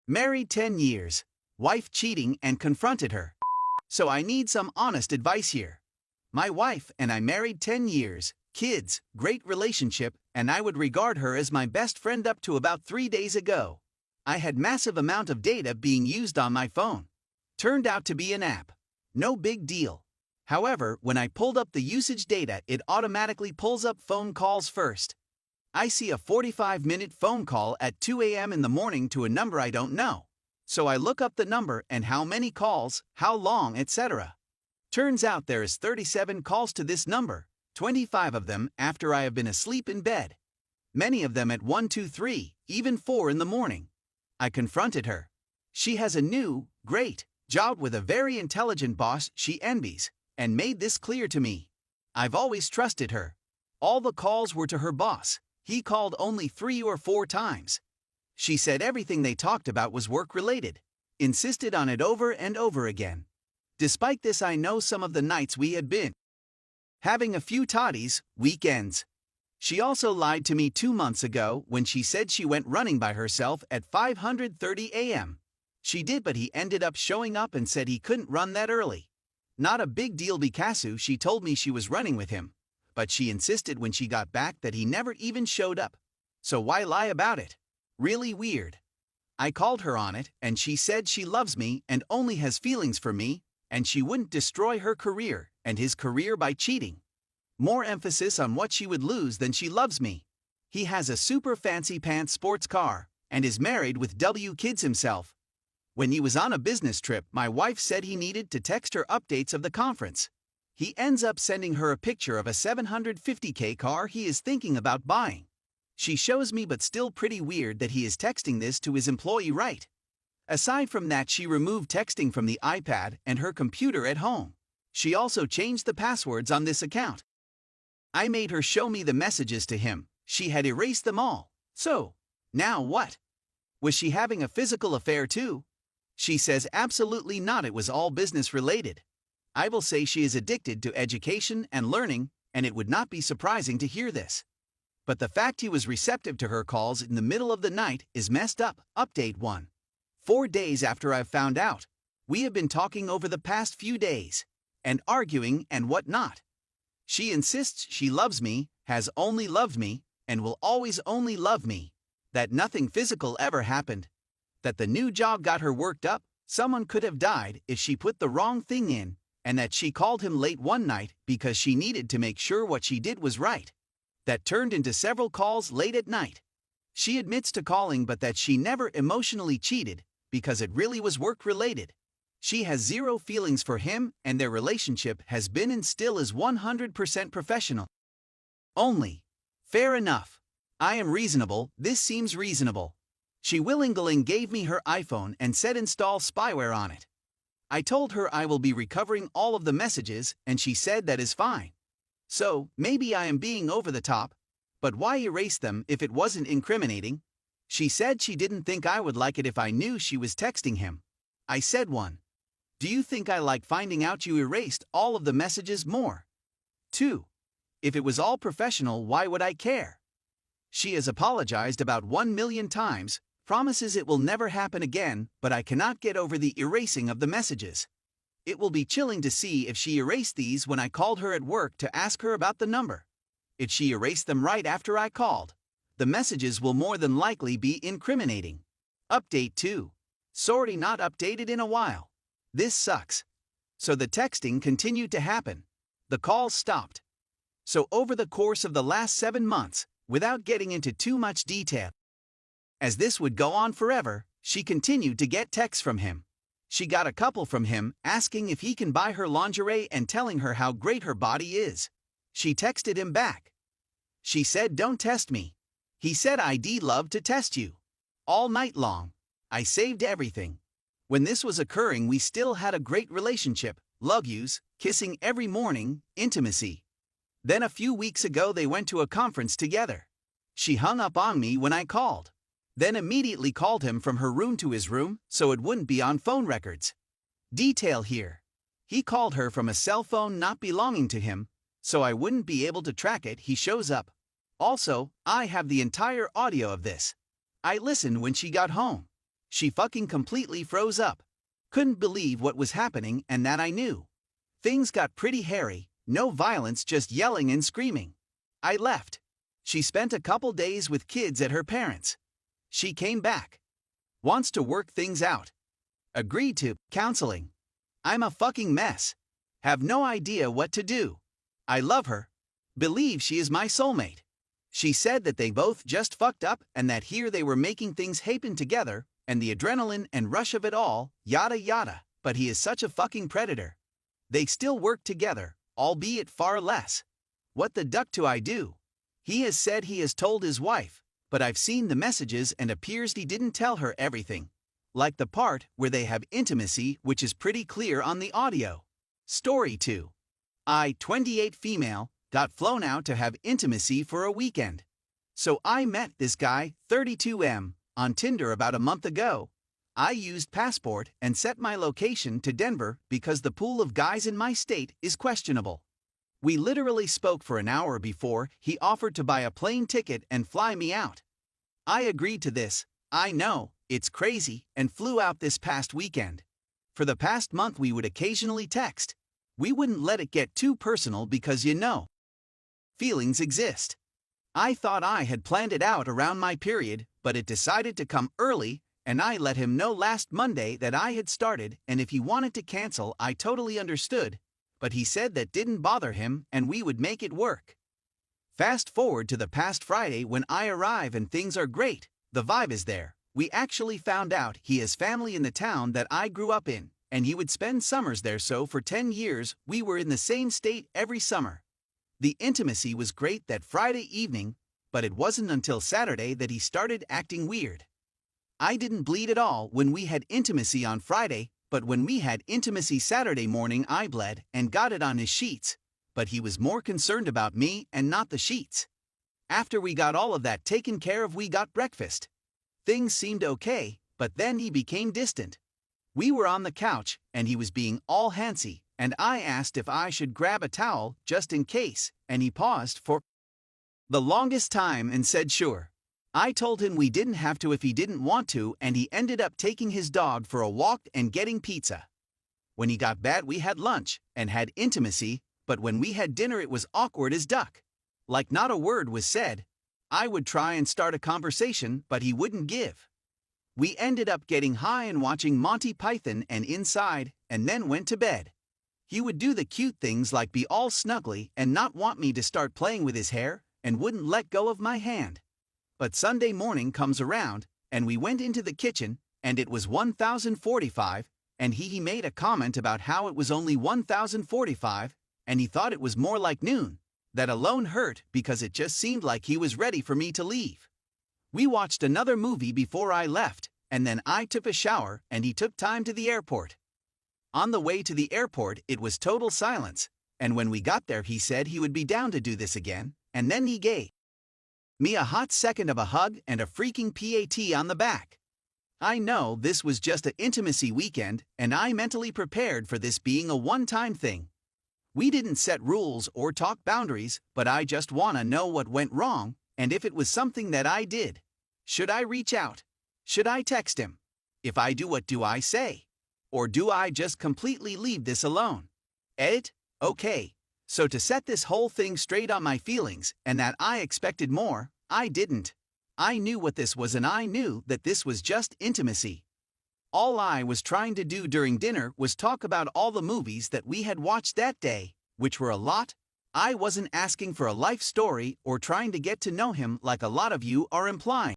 Married 10 years, wife cheating and confronted her. So I need some honest advice here. My wife and I married 10 years, kids, great relationship, and I would regard her as my best friend up to about 3 days ago. I had massive amount of data being used on my phone. Turned out to be an app. No big deal. However, when I pulled up the usage data, it automatically pulls up phone calls first. I see a 45-minute phone call at 2 a.m. in the morning to a number I don't know. So I look up the number and how many calls, how long, etc. Turns out there is 37 calls to this number, 25 of them after I have been asleep in bed. Many of them at 1, 2, 3, even 4 in the morning. I confronted her. She has a new, great job with a very intelligent boss she envies, and made this clear to me. I've always trusted her. All the calls were to her boss. He called only 3 or 4 times. She said everything they talked about was work-related. Insisted on it over and over again. Despite this, I know some of the nights we had been having a few toddies, weekends. She also lied to me 2 months ago when she said she went running by herself at 5:30 a.m. She did, but he ended up showing up and said he couldn't run that early. Not a big deal because she told me she was running with him. But she insisted when she got back that he never even showed up. So why lie about it? Really weird. I called her on it, and she said she loves me and only has feelings for me, and she wouldn't destroy her career and his career by cheating. More emphasis on what she would lose than she loves me. He has a super fancy pants sports car and is married with kids himself. When he was on a business trip, my wife said he needed to text her updates of the conference. He ends up sending her a picture of a $750K car he is thinking about buying. She shows me, but still pretty weird that he is texting this to his employee, right? Aside from that, she removed texting from the iPad and her computer at home. She also changed the passwords on this account. I made her show me the messages to him. She had erased them all. So, now what? Was she having a physical affair too? She says absolutely not, it was all business related. I will say she is addicted to education and learning, and it would not be surprising to hear this. But the fact he was receptive to her calls in the middle of the night is messed up. Update 1. 4 days after I've found out. We have been talking over the past few days, and arguing and whatnot. She insists she loves me, has only loved me, and will always only love me. That nothing physical ever happened. That the new job got her worked up, someone could have died if she put the wrong thing in, and that she called him late one night because she needed to make sure what she did was right. That turned into several calls late at night. She admits to calling, but that she never emotionally cheated because it really was work-related. She has zero feelings for him, and their relationship has been and still is 100% professional. Only. Fair enough. I am reasonable, this seems reasonable. She willingly gave me her iPhone and said install spyware on it. I told her I will be recovering all of the messages, and she said that is fine. So, maybe I am being over the top, but why erase them if it wasn't incriminating? She said she didn't think I would like it if I knew she was texting him. I said 1. Do you think I like finding out you erased all of the messages more? 2. If it was all professional, why would I care? She has apologized about 1 million times, promises it will never happen again, but I cannot get over the erasing of the messages. It will be chilling to see if she erased these when I called her at work to ask her about the number. If she erased them right after I called, the messages will more than likely be incriminating. Update 2. Sorry, not updated in a while. This sucks. So the texting continued to happen. The calls stopped. So over the course of the last 7 months, without getting into too much detail, as this would go on forever, she continued to get texts from him. She got a couple from him asking if he can buy her lingerie and telling her how great her body is. She texted him back. She said, "Don't test me." He said, "I'd love to test you." All night long. I saved everything. When this was occurring, we still had a great relationship, love yous, kissing every morning, intimacy. Then a few weeks ago they went to a conference together. She hung up on me when I called. Then immediately called him from her room to his room so it wouldn't be on phone records. Detail here. He called her from a cell phone not belonging to him, so I wouldn't be able to track it. He shows up. Also, I have the entire audio of this. I listened when she got home. She fucking completely froze up. Couldn't believe what was happening and that I knew. Things got pretty hairy, no violence, just yelling and screaming. I left. She spent a couple days with kids at her parents'. She came back. Wants to work things out. Agreed to counseling. I'm a fucking mess. Have no idea what to do. I love her. Believe she is my soulmate. She said that they both just fucked up and that here they were making things happen together, and the adrenaline and rush of it all, yada yada, but he is such a fucking predator. They still work together, albeit far less. What the duck do I do? He has said he has told his wife, but I've seen the messages and appears he didn't tell her everything. Like the part where they have intimacy, which is pretty clear on the audio. Story 2. I, 28 female, got flown out to have intimacy for a weekend. So I met this guy, 32M, on Tinder about a month ago. I used Passport and set my location to Denver because the pool of guys in my state is questionable. We literally spoke for an hour before he offered to buy a plane ticket and fly me out. I agreed to this. I know, it's crazy, and flew out this past weekend. For the past month we would occasionally text. We wouldn't let it get too personal because feelings exist. I thought I had planned it out around my period, but it decided to come early, and I let him know last Monday that I had started, and if he wanted to cancel I totally understood, but he said that didn't bother him and we would make it work. Fast forward to the past Friday when I arrive and things are great, the vibe is there. We actually found out he has family in the town that I grew up in, and he would spend summers there, so for 10 years we were in the same state every summer. The intimacy was great that Friday evening, but it wasn't until Saturday that he started acting weird. I didn't bleed at all when we had intimacy on Friday, but when we had intimacy Saturday morning I bled and got it on his sheets, but he was more concerned about me and not the sheets. After we got all of that taken care of we got breakfast. Things seemed okay, but then he became distant. We were on the couch and he was being all handsy, and I asked if I should grab a towel just in case, and he paused for the longest time and said sure. I told him we didn't have to if he didn't want to, and he ended up taking his dog for a walk and getting pizza. When he got back we had lunch and had intimacy, but when we had dinner it was awkward as duck. Like not a word was said. I would try and start a conversation, but he wouldn't give. We ended up getting high and watching Monty Python and Inside, and then went to bed. He would do the cute things like be all snuggly and not want me to start playing with his hair, and wouldn't let go of my hand. But Sunday morning comes around, and we went into the kitchen, and it was 1045, and he made a comment about how it was only 1045, and he thought it was more like noon. That alone hurt because it just seemed like he was ready for me to leave. We watched another movie before I left, and then I took a shower and he took time to the airport. On the way to the airport it was total silence, and when we got there he said he would be down to do this again, and then he gave me a hot second of a hug and a freaking pat on the back. I know this was just an intimacy weekend, and I mentally prepared for this being a one-time thing. We didn't set rules or talk boundaries, but I just wanna know what went wrong, and if it was something that I did. Should I reach out? Should I text him? If I do, what do I say? Or do I just completely leave this alone? Edit? Okay. So to set this whole thing straight on my feelings, and that I expected more, I didn't. I knew what this was, and I knew that this was just intimacy. All I was trying to do during dinner was talk about all the movies that we had watched that day, which were a lot. I wasn't asking for a life story or trying to get to know him like a lot of you are implying.